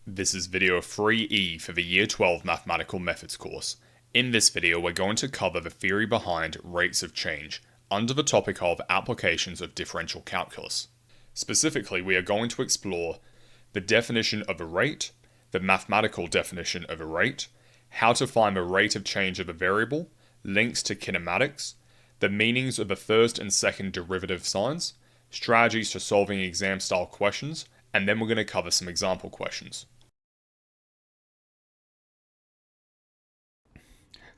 This is video 3E for the Year 12 Mathematical Methods course. In this video, we're going to cover the theory behind rates of change under the topic of Applications of Differential Calculus. Specifically, we are going to explore the definition of a rate, the mathematical definition of a rate, how to find the rate of change of a variable, links to kinematics, the meanings of the first and second derivative signs, strategies for solving exam-style questions, and then we're going to cover some example questions.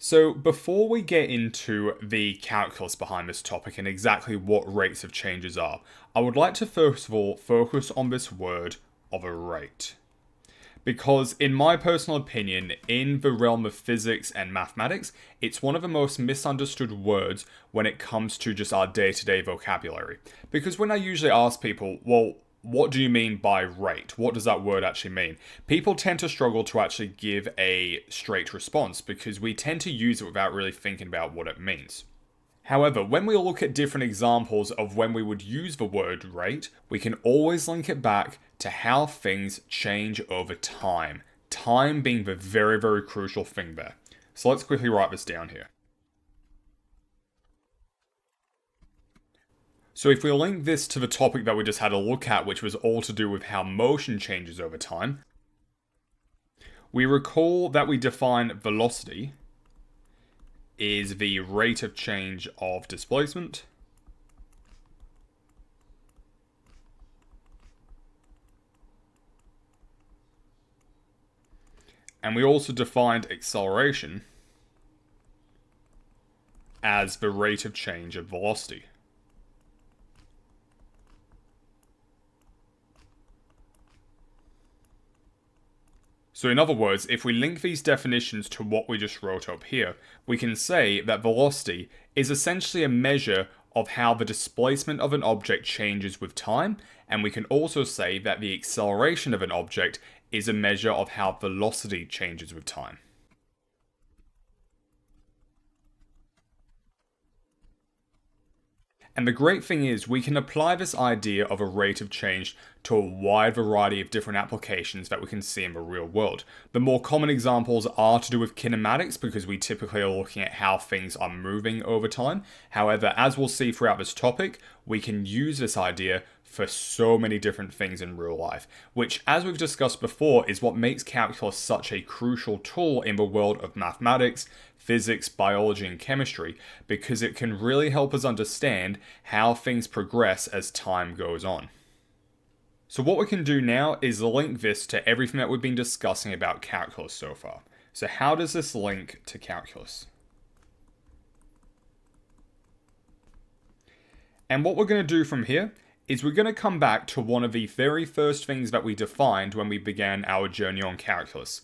So before we get into the calculus behind this topic and exactly what rates of changes are, I would like to first of all focus on this word of a rate. Because in my personal opinion, in the realm of physics and mathematics, it's one of the most misunderstood words when it comes to just our day-to-day vocabulary. Because when I usually ask people, well, what do you mean by rate? What does that word actually mean? People tend to struggle to actually give a straight response because we tend to use it without really thinking about what it means. However, when we look at different examples of when we would use the word rate, we can always link it back to how things change over time. Time being the very, very crucial thing there. So let's quickly write this down here. So if we link this to the topic that we just had a look at, which was all to do with how motion changes over time, we recall that we define velocity is the rate of change of displacement and we also defined acceleration as the rate of change of velocity. So in other words, if we link these definitions to what we just wrote up here, we can say that velocity is essentially a measure of how the displacement of an object changes with time, and we can also say that the acceleration of an object is a measure of how velocity changes with time. And the great thing is we can apply this idea of a rate of change to a wide variety of different applications that we can see in the real world. The more common examples are to do with kinematics because we typically are looking at how things are moving over time. However, as we'll see throughout this topic, we can use this idea for so many different things in real life, which, as we've discussed before, is what makes calculus such a crucial tool in the world of mathematics, physics, biology, and chemistry, because it can really help us understand how things progress as time goes on. So what we can do now is link this to everything that we've been discussing about calculus so far. So how does this link to calculus? And what we're going to do from here is we're going to come back to one of the very first things that we defined when we began our journey on calculus.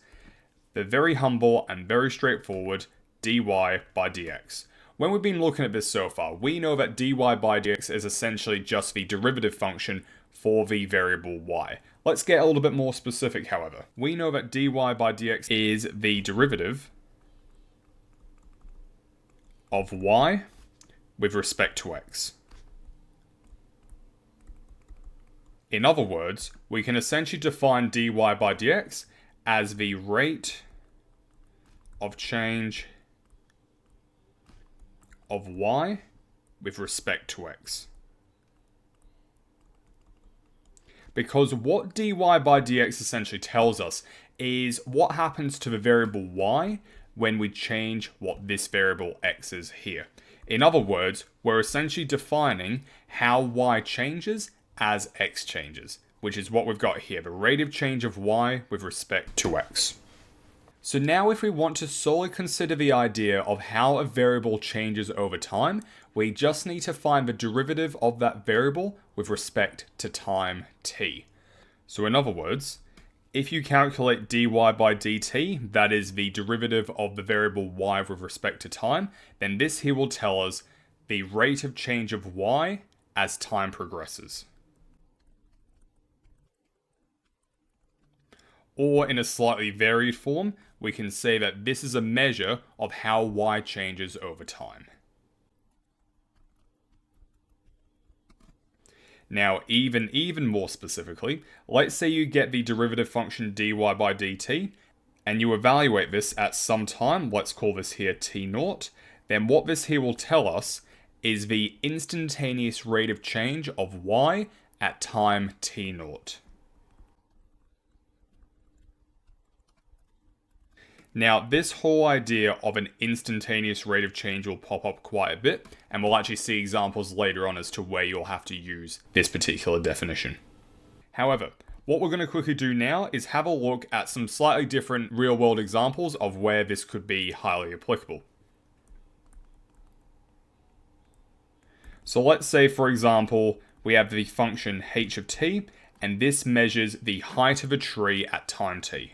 The very humble and very straightforward dy by dx. When we've been looking at this so far, we know that dy by dx is essentially just the derivative function for the variable y. Let's get a little bit more specific, however. We know that dy by dx is the derivative of y with respect to x. In other words, we can essentially define dy by dx as the rate of change of y with respect to x. Because what dy by dx essentially tells us is what happens to the variable y when we change what this variable x is here. In other words, we're essentially defining how y changes as x changes, which is what we've got here, the rate of change of y with respect to x. So now if we want to solely consider the idea of how a variable changes over time, we just need to find the derivative of that variable with respect to time t. So in other words, if you calculate dy by dt, that is the derivative of the variable y with respect to time, then this here will tell us the rate of change of y as time progresses. Or in a slightly varied form, we can say that this is a measure of how y changes over time. Now, even more specifically, let's say you get the derivative function dy by dt, and you evaluate this at some time, let's call this here t0, then what this here will tell us is the instantaneous rate of change of y at time t0. Now, this whole idea of an instantaneous rate of change will pop up quite a bit, and we'll actually see examples later on as to where you'll have to use this particular definition. However, what we're going to quickly do now is have a look at some slightly different real-world examples of where this could be highly applicable. So let's say, for example, we have the function h of t, and this measures the height of a tree at time t.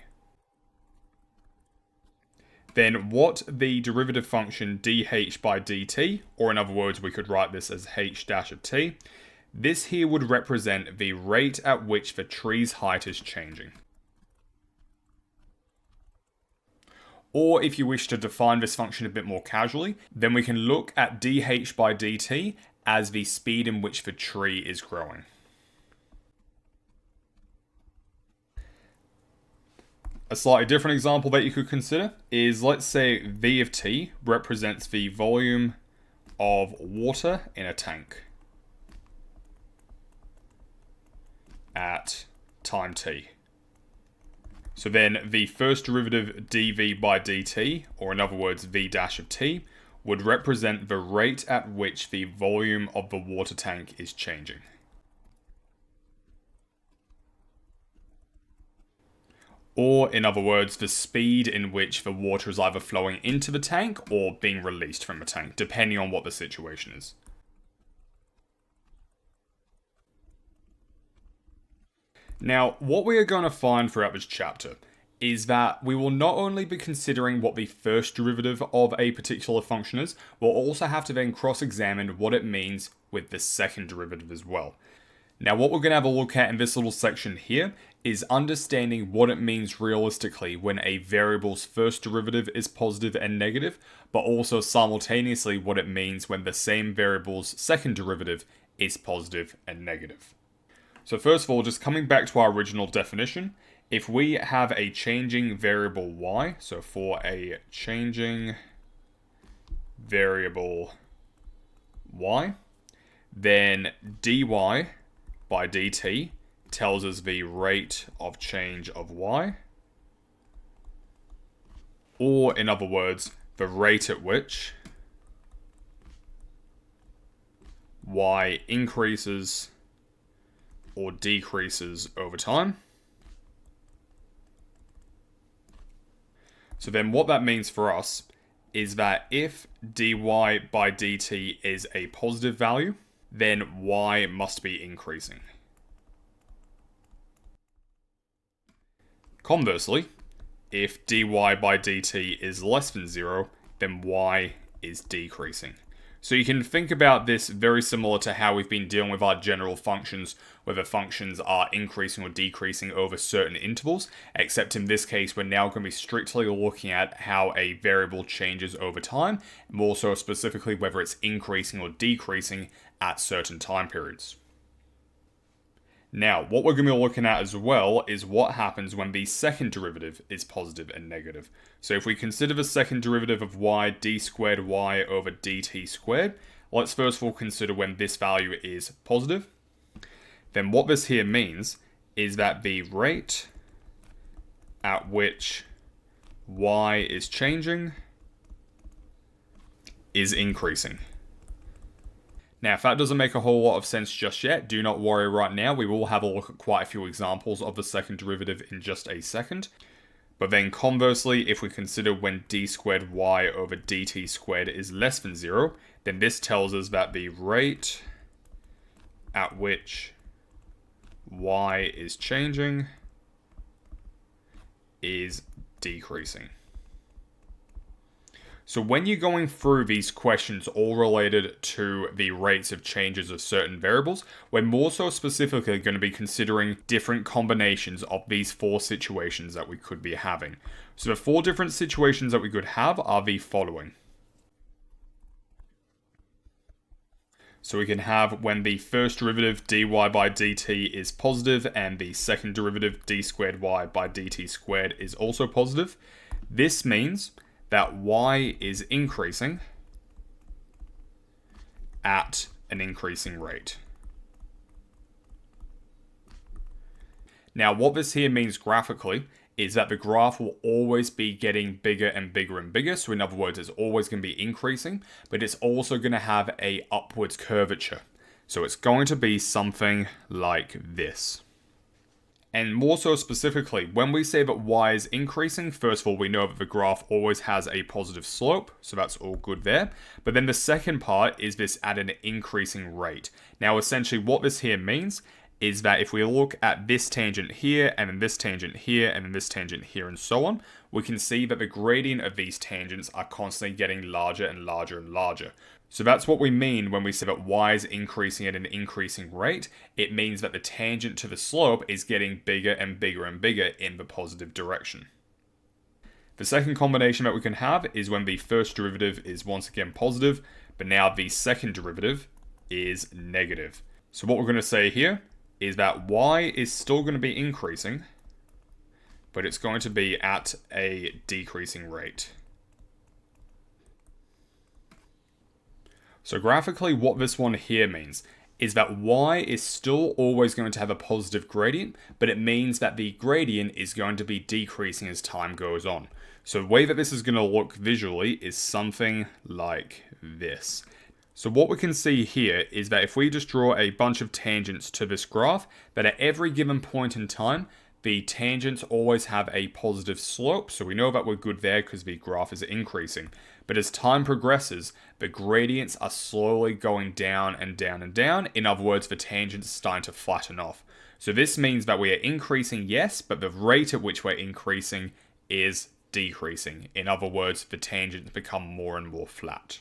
Then what the derivative function dh by dt, or in other words we could write this as h dash of t, this here would represent the rate at which the tree's height is changing. Or if you wish to define this function a bit more casually, then we can look at dh by dt as the speed in which the tree is growing. A slightly different example that you could consider is, let's say V of t represents the volume of water in a tank at time t. So then the first derivative dv by dt, or in other words v dash of t, would represent the rate at which the volume of the water tank is changing. Or, in other words, the speed in which the water is either flowing into the tank or being released from the tank, depending on what the situation is. Now, what we are going to find throughout this chapter is that we will not only be considering what the first derivative of a particular function is, we'll also have to then cross-examine what it means with the second derivative as well. Now, what we're going to have a look at in this little section here is understanding what it means realistically when a variable's first derivative is positive and negative, but also simultaneously what it means when the same variable's second derivative is positive and negative. So first of all, just coming back to our original definition, if we have a changing variable y, so for a changing variable y, then dy by dt tells us the rate of change of y, or in other words, the rate at which y increases or decreases over time. So then what that means for us is that if dy by dt is a positive value, then y must be increasing. Conversely, if dy by dt is less than 0, then y is decreasing. So you can think about this very similar to how we've been dealing with our general functions, where the functions are increasing or decreasing over certain intervals, except in this case we're now going to be strictly looking at how a variable changes over time, more so specifically whether it's increasing or decreasing at certain time periods. Now, what we're going to be looking at as well is what happens when the second derivative is positive and negative. So if we consider the second derivative of y d squared y over dt squared, let's first of all consider when this value is positive. Then what this here means is that the rate at which y is changing is increasing. Now, if that doesn't make a whole lot of sense just yet, do not worry right now. We will have a look at quite a few examples of the second derivative in just a second. But then conversely, if we consider when d squared y over dt squared is less than 0, then this tells us that the rate at which y is changing is decreasing. So when you're going through these questions all related to the rates of changes of certain variables, we're more so specifically going to be considering different combinations of these four situations that we could be having. So the four different situations that we could have are the following. So we can have when the first derivative dy by dt is positive and the second derivative d squared y by dt squared is also positive. This means that y is increasing at an increasing rate. Now, what this here means graphically is that the graph will always be getting bigger and bigger and bigger. So in other words, it's always going to be increasing, but it's also going to have a upwards curvature. So it's going to be something like this. And more so specifically, when we say that y is increasing, first of all, we know that the graph always has a positive slope, so that's all good there. But then the second part is this at an increasing rate. Now, essentially what this here means is that if we look at this tangent here, and then this tangent here, and then this tangent here, and so on, we can see that the gradient of these tangents are constantly getting larger and larger and larger. So that's what we mean when we say that y is increasing at an increasing rate. It means that the tangent to the slope is getting bigger and bigger and bigger in the positive direction. The second combination that we can have is when the first derivative is once again positive, but now the second derivative is negative. So what we're going to say here is that y is still going to be increasing, but it's going to be at a decreasing rate. So graphically, what this one here means is that y is still always going to have a positive gradient, but it means that the gradient is going to be decreasing as time goes on. So the way that this is going to look visually is something like this. So what we can see here is that if we just draw a bunch of tangents to this graph, that at every given point in time, the tangents always have a positive slope. So we know that we're good there because the graph is increasing. But as time progresses, the gradients are slowly going down and down and down. In other words, the tangents are starting to flatten off. So this means that we are increasing, yes, but the rate at which we're increasing is decreasing. In other words, the tangents become more and more flat.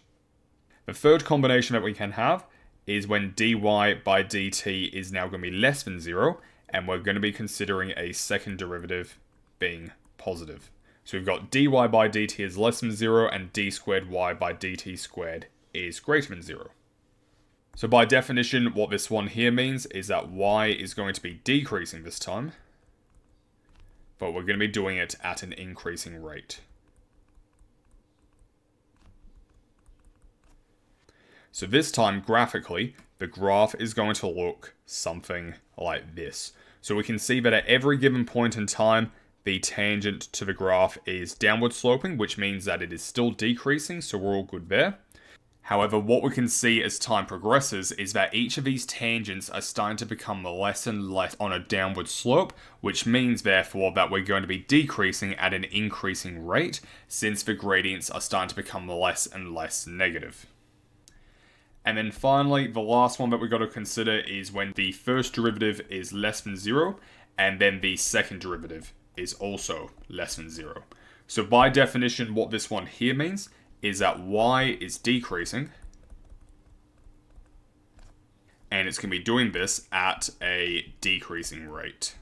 The third combination that we can have is when dy by dt is now going to be less than 0, and we're going to be considering a second derivative being positive. So we've got dy by dt is less than 0, and d squared y by dt squared is greater than 0. So by definition, what this one here means is that y is going to be decreasing this time, but we're going to be doing it at an increasing rate. So this time, graphically, the graph is going to look something like this. So we can see that at every given point in time, the tangent to the graph is downward sloping, which means that it is still decreasing, so we're all good there. However, what we can see as time progresses is that each of these tangents are starting to become less and less on a downward slope, which means therefore that we're going to be decreasing at an increasing rate, since the gradients are starting to become less and less negative. And then finally, the last one that we've got to consider is when the first derivative is less than 0, and then the second derivative is also less than 0. So by definition, what this one here means is that y is decreasing, and it's going to be doing this at a decreasing rate.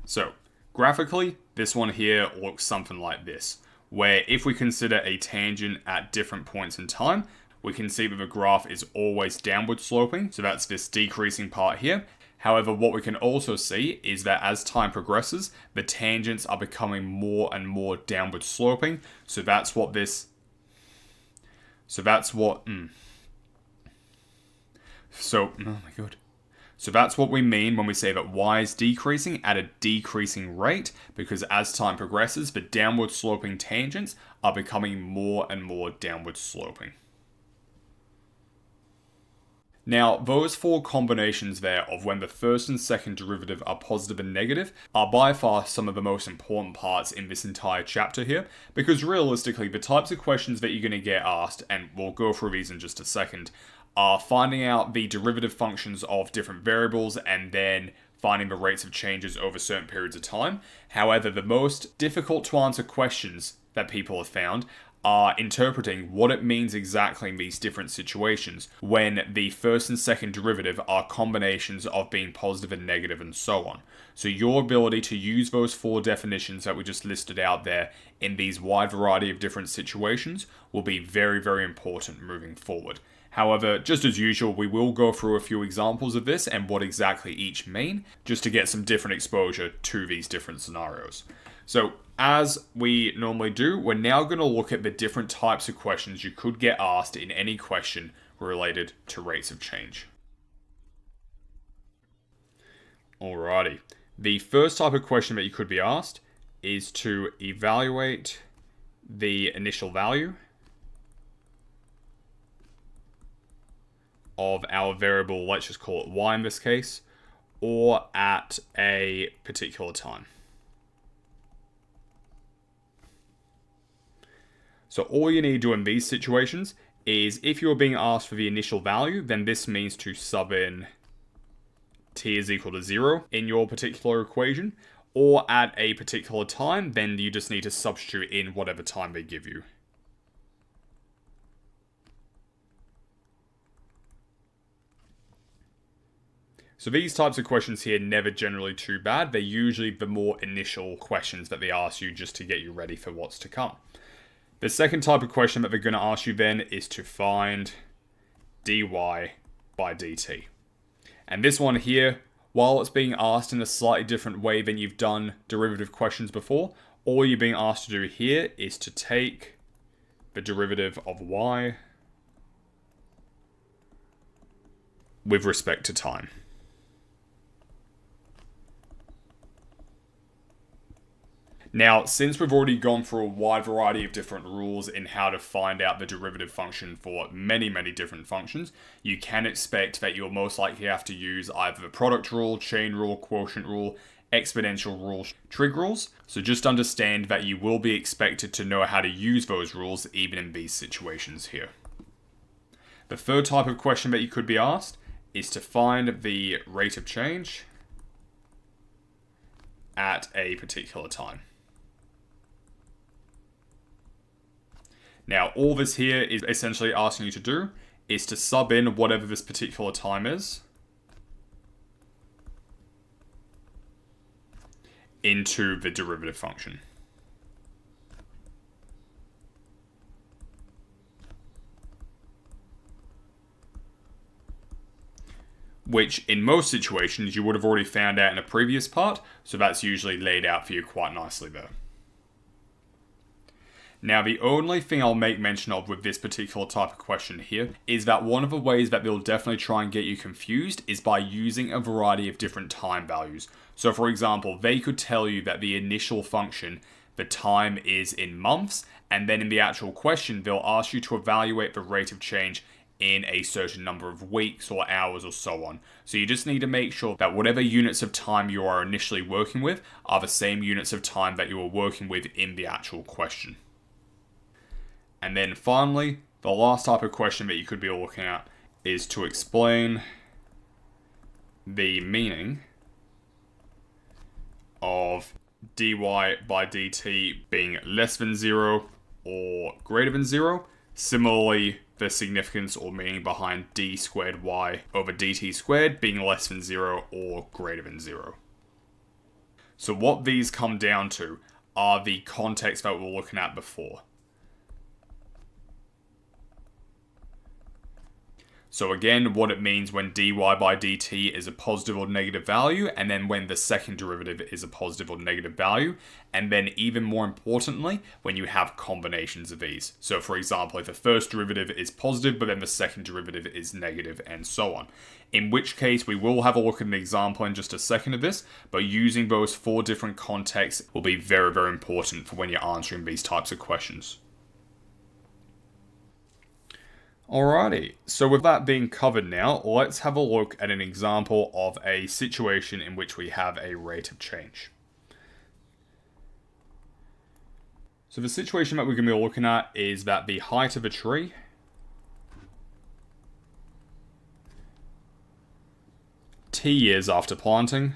So graphically, this one here looks something like this, where if we consider a tangent at different points in time, we can see that the graph is always downward sloping, so that's this decreasing part here. However, what we can also see is that as time progresses, the tangents are becoming more and more downward sloping, so that's what So that's what we mean when we say that y is decreasing at a decreasing rate, because as time progresses, the downward sloping tangents are becoming more and more downward sloping. Now, those four combinations there of when the first and second derivative are positive and negative are by far some of the most important parts in this entire chapter here, because realistically, the types of questions that you're going to get asked, and we'll go through these in just a second, are finding out the derivative functions of different variables and then finding the rates of changes over certain periods of time. However, the most difficult to answer questions that people have found are interpreting what it means exactly in these different situations when the first and second derivative are combinations of being positive and negative and so on. So your ability to use those four definitions that we just listed out there in these wide variety of different situations will be very, very important moving forward. However, just as usual, we will go through a few examples of this and what exactly each mean, just to get some different exposure to these different scenarios. So, as we normally do, we're now going to look at the different types of questions you could get asked in any question related to rates of change. Alrighty. The first type of question that you could be asked is to evaluate the initial value of our variable, let's just call it y in this case, or at a particular time. So all you need to do in these situations is if you're being asked for the initial value, then this means to sub in t is equal to 0 in your particular equation, or at a particular time, then you just need to substitute in whatever time they give you. So these types of questions here never generally too bad. They're usually the more initial questions that they ask you just to get you ready for what's to come. The second type of question that they're going to ask you then is to find dy by dt. And this one here, while it's being asked in a slightly different way than you've done derivative questions before, all you're being asked to do here is to take the derivative of y with respect to time. Now, since we've already gone through a wide variety of different rules in how to find out the derivative function for many, many different functions, you can expect that you'll most likely have to use either the product rule, chain rule, quotient rule, exponential rule, trig rules. So just understand that you will be expected to know how to use those rules even in these situations here. The third type of question that you could be asked is to find the rate of change at a particular time. Now, all this here is essentially asking you to do is to sub in whatever this particular time is into the derivative function. Which, in most situations, you would have already found out in a previous part, so that's usually laid out for you quite nicely there. Now, the only thing I'll make mention of with this particular type of question here is that one of the ways that they'll definitely try and get you confused is by using a variety of different time values. So, for example, they could tell you that the initial function, the time is in months, and then in the actual question, they'll ask you to evaluate the rate of change in a certain number of weeks or hours or so on. So you just need to make sure that whatever units of time you are initially working with are the same units of time that you are working with in the actual question. And then finally, the last type of question that you could be looking at is to explain the meaning of dy by dt being less than 0 or greater than 0. Similarly, the significance or meaning behind d squared y over dt squared being less than 0 or greater than 0. So what these come down to are the contexts that we were looking at before. So again, what it means when dy by dt is a positive or negative value, and then when the second derivative is a positive or negative value, and then even more importantly, when you have combinations of these. So for example, if the first derivative is positive, but then the second derivative is negative, and so on. In which case, we will have a look at an example in just a second of this, but using those 4 different contexts will be very, very important for when you're answering these types of questions. Alrighty, so with that being covered now, let's have a look at an example of a situation in which we have a rate of change. So the situation that we're going to be looking at is that the height of a tree T years after planting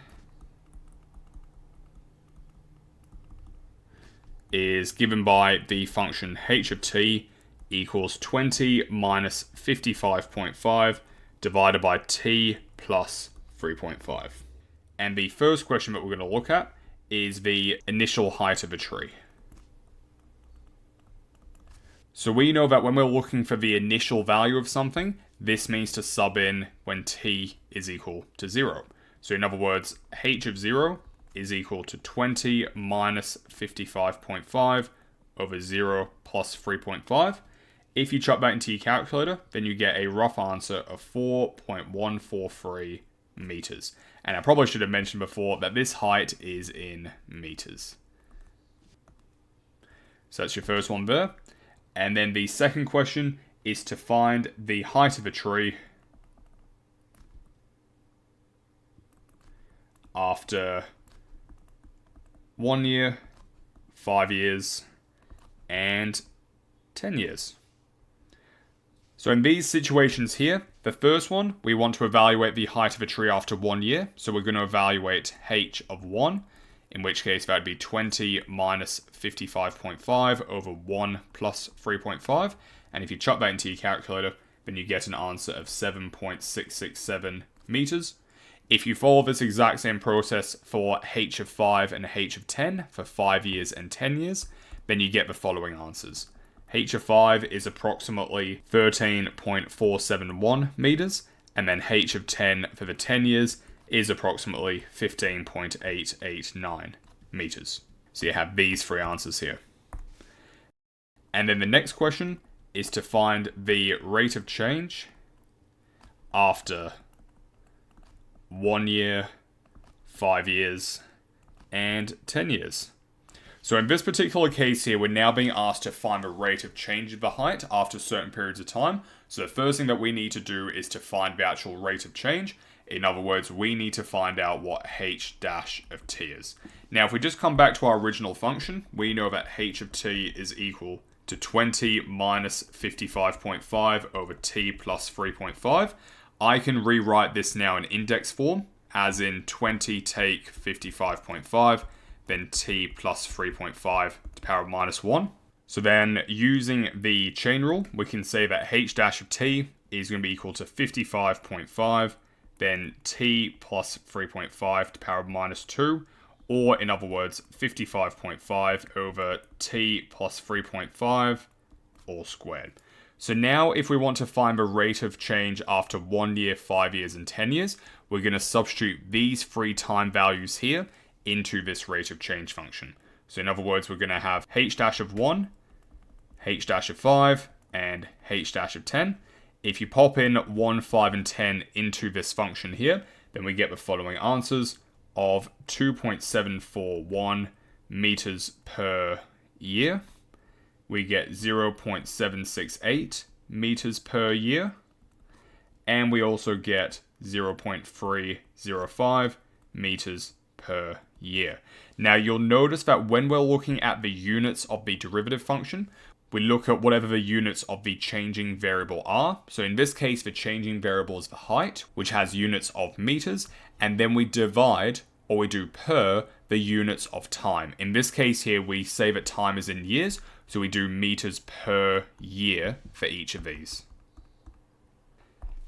is is given by the function h of t equals 20 minus 55.5 divided by t plus 3.5. And the first question that we're going to look at is the initial height of a tree. So we know that when we're looking for the initial value of something, this means to sub in when t is equal to 0. So in other words, h of 0 is equal to 20 minus 55.5 over 0 plus 3.5. If you chuck that into your calculator, then you get a rough answer of 4.143 meters. And I probably should have mentioned before that this height is in meters. So that's your first one there. And then the second question is to find the height of a tree after 1 year, 5 years, and 10 years. So in these situations here, the first one, we want to evaluate the height of a tree after 1 year. So we're going to evaluate h of 1, in which case that would be 20 minus 55.5 over 1 plus 3.5. And if you chuck that into your calculator, then you get an answer of 7.667 meters. If you follow this exact same process for h of 5 and h of 10 for 5 years and 10 years, then you get the following answers. h of 5 is approximately 13.471 meters, and then h of 10 for the 10 years is approximately 15.889 meters. So you have these three answers here. And then the next question is to find the rate of change after 1 year, 5 years, and 10 years. So in this particular case here, we're now being asked to find the rate of change of the height after certain periods of time. So the first thing that we need to do is to find the actual rate of change. In other words, we need to find out what h dash of t is. Now, if we just come back to our original function, we know that h of t is equal to 20 minus 55.5 over t plus 3.5. I can rewrite this now in index form, as in 20 take 55.5, then t plus 3.5 to the power of minus 1. So then, using the chain rule, we can say that h dash of t is going to be equal to 55.5, then t plus 3.5 to the power of minus 2, or in other words, 55.5 over t plus 3.5 all squared. So now if we want to find the rate of change after 1 year, 5 years, and 10 years, we're going to substitute these three time values here into this rate of change function. So in other words, we're going to have h dash of 1, h dash of 5, and h dash of 10. If you pop in 1, 5, and 10 into this function here, then we get the following answers of 2.741 meters per year. We get 0.768 meters per year. And we also get 0.305 meters per year. Now you'll notice that when we're looking at the units of the derivative function, we look at whatever the units of the changing variable are. So in this case, the changing variable is the height, which has units of meters, and then we divide, or we do per, the units of time. In this case here, we say that time is in years, so we do meters per year for each of these.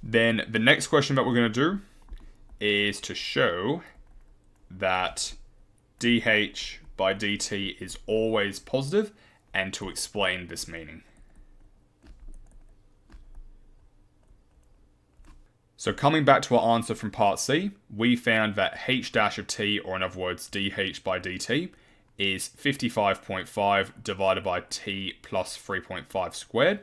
Then the next question that we're going to do is to show that dH by dt is always positive, and to explain this meaning. So coming back to our answer from part C, we found that h dash of t, or in other words dH by dt, is 55.5 divided by t plus 3.5 squared.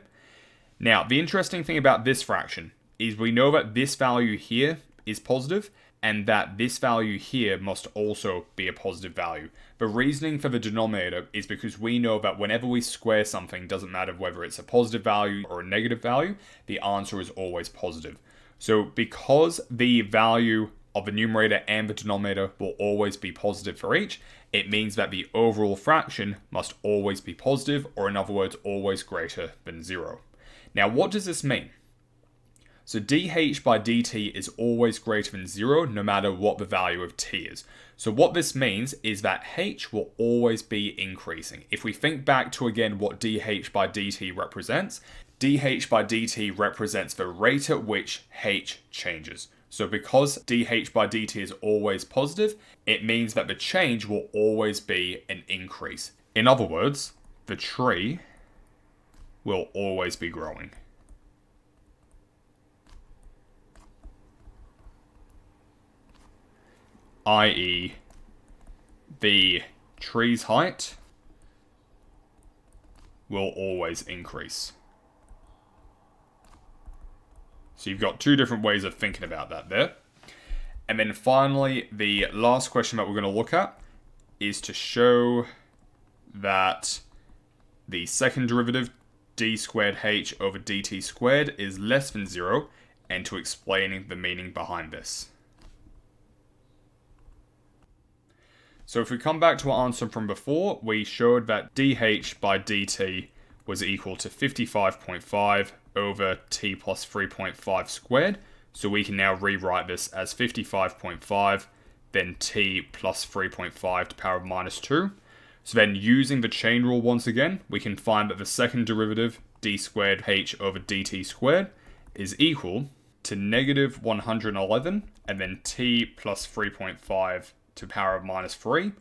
Now, the interesting thing about this fraction is we know that this value here is positive, and that this value here must also be a positive value. The reasoning for the denominator is because we know that whenever we square something, doesn't matter whether it's a positive value or a negative value, the answer is always positive. So because the value of the numerator and the denominator will always be positive for each, it means that the overall fraction must always be positive, or in other words, always greater than 0. Now, what does this mean? So dh by dt is always greater than 0 no matter what the value of t is. So what this means is that h will always be increasing. If we think back to again what dh by dt represents, dh by dt represents the rate at which h changes. So because dh by dt is always positive, it means that the change will always be an increase. In other words, the tree will always be growing. I.e., the tree's height will always increase. So you've got two different ways of thinking about that there. And then finally, the last question that we're going to look at is to show that the second derivative, d squared h over dt squared, is less than 0, and to explain the meaning behind this. So if we come back to our answer from before, we showed that dh by dt was equal to 55.5 over t plus 3.5 squared. So we can now rewrite this as 55.5, then t plus 3.5 to the power of minus 2. So then using the chain rule once again, we can find that the second derivative, d squared h over dt squared, is equal to negative 111, and then t plus 3.5 to the power of minus 3.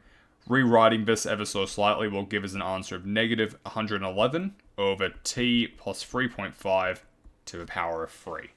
Rewriting this ever so slightly will give us an answer of negative 111 over t plus 3.5 to the power of 3.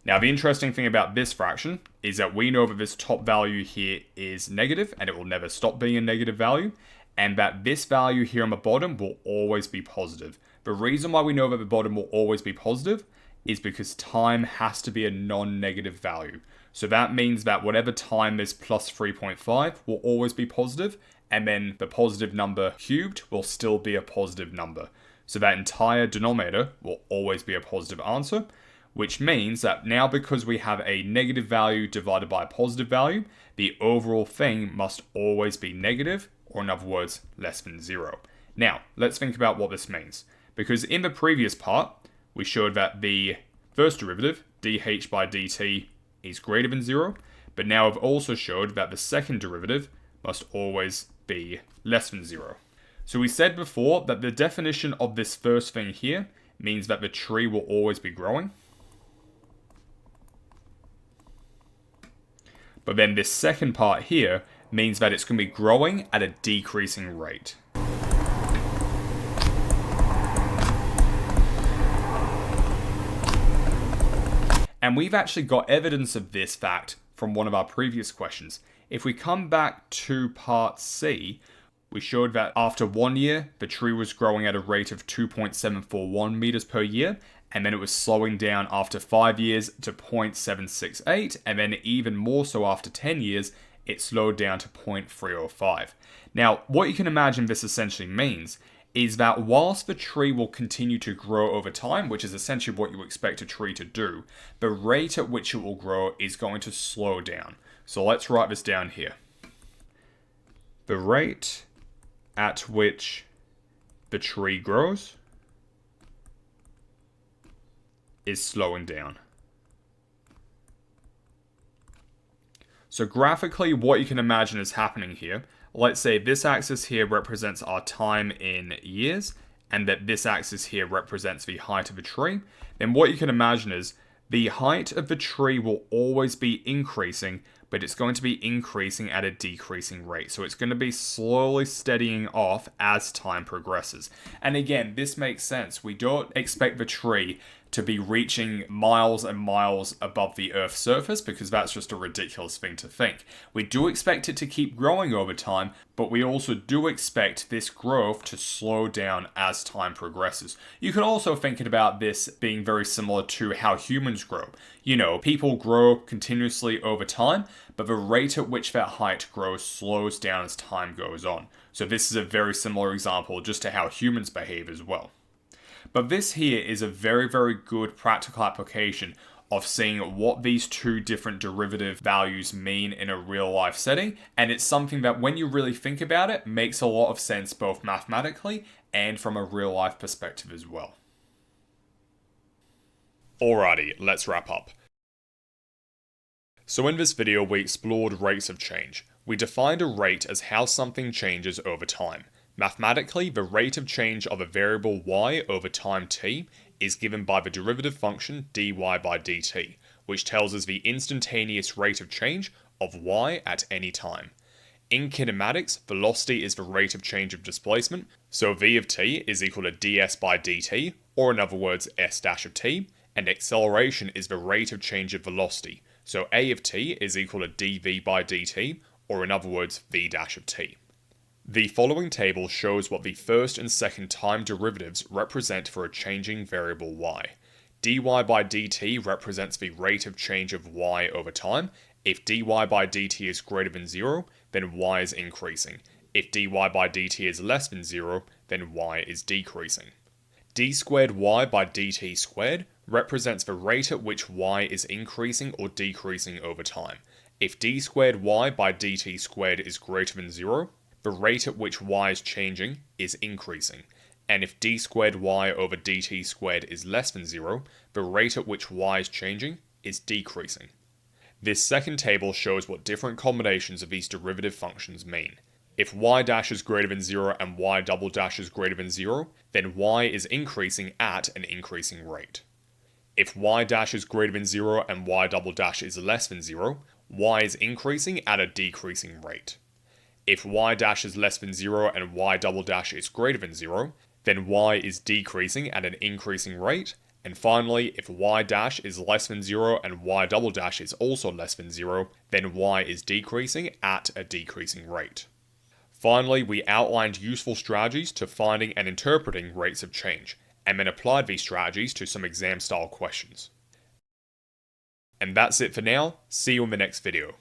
Now the interesting thing about this fraction is that we know that this top value here is negative and it will never stop being a negative value, and that this value here on the bottom will always be positive. The reason why we know that the bottom will always be positive is because time has to be a non-negative value. So that means that whatever time is plus 3.5 will always be positive, and then the positive number cubed will still be a positive number. So that entire denominator will always be a positive answer, which means that now because we have a negative value divided by a positive value, the overall thing must always be negative, or in other words, less than 0. Now, let's think about what this means. Because in the previous part, we showed that the first derivative, dh by dt, is greater than 0, but now I've also showed that the second derivative must always be less than 0. So we said before that the definition of this first thing here means that the tree will always be growing. But then this second part here means that it's going to be growing at a decreasing rate. And we've actually got evidence of this fact from one of our previous questions. If we come back to part C, we showed that after 1 year, the tree was growing at a rate of 2.741 meters per year, and then it was slowing down after 5 years to 0.768, and then even more so after 10 years, it slowed down to 0.305. Now, what you can imagine this essentially means is that whilst the tree will continue to grow over time, which is essentially what you expect a tree to do, the rate at which it will grow is going to slow down. So let's write this down here. The rate at which the tree grows is slowing down. So graphically, what you can imagine is happening here. Let's say this axis here represents our time in years, and that this axis here represents the height of a tree. Then what you can imagine is the height of the tree will always be increasing, but it's going to be increasing at a decreasing rate. So it's going to be slowly steadying off as time progresses. And again, this makes sense. We don't expect the tree to be reaching miles and miles above the Earth's surface, because that's just a ridiculous thing to think. We do expect it to keep growing over time, but we also do expect this growth to slow down as time progresses. You can also think about this being very similar to how humans grow. You know, people grow continuously over time, but the rate at which that height grows slows down as time goes on. So this is a very similar example just to how humans behave as well. But this here is a very, very good practical application of seeing what these two different derivative values mean in a real life setting. And it's something that when you really think about it, makes a lot of sense both mathematically and from a real life perspective as well. Alrighty, let's wrap up. So in this video we explored rates of change. We defined a rate as how something changes over time. Mathematically, the rate of change of a variable y over time t is given by the derivative function dy by dt, which tells us the instantaneous rate of change of y at any time. In kinematics, velocity is the rate of change of displacement, so v of t is equal to ds by dt, or in other words s dash of t, and acceleration is the rate of change of velocity, so a of t is equal to dv by dt, or in other words v dash of t. The following table shows what the first and second time derivatives represent for a changing variable y. dy by dt represents the rate of change of y over time. If dy by dt is greater than 0, then y is increasing. If dy by dt is less than 0, then y is decreasing. D squared y by dt squared represents the rate at which y is increasing or decreasing over time. If d squared y by dt squared is greater than 0, the rate at which y is changing is increasing. And if d squared y over dt squared is less than 0, the rate at which y is changing is decreasing. This second table shows what different combinations of these derivative functions mean. If y dash is greater than 0 and y double dash is greater than 0, then y is increasing at an increasing rate. If y dash is greater than 0 and y double dash is less than 0, y is increasing at a decreasing rate. If y dash is less than 0 and y double dash is greater than 0, then y is decreasing at an increasing rate. And finally, if y dash is less than 0 and y double dash is also less than 0, then y is decreasing at a decreasing rate. Finally, we outlined useful strategies to finding and interpreting rates of change, and then applied these strategies to some exam-style questions. And that's it for now. See you in the next video.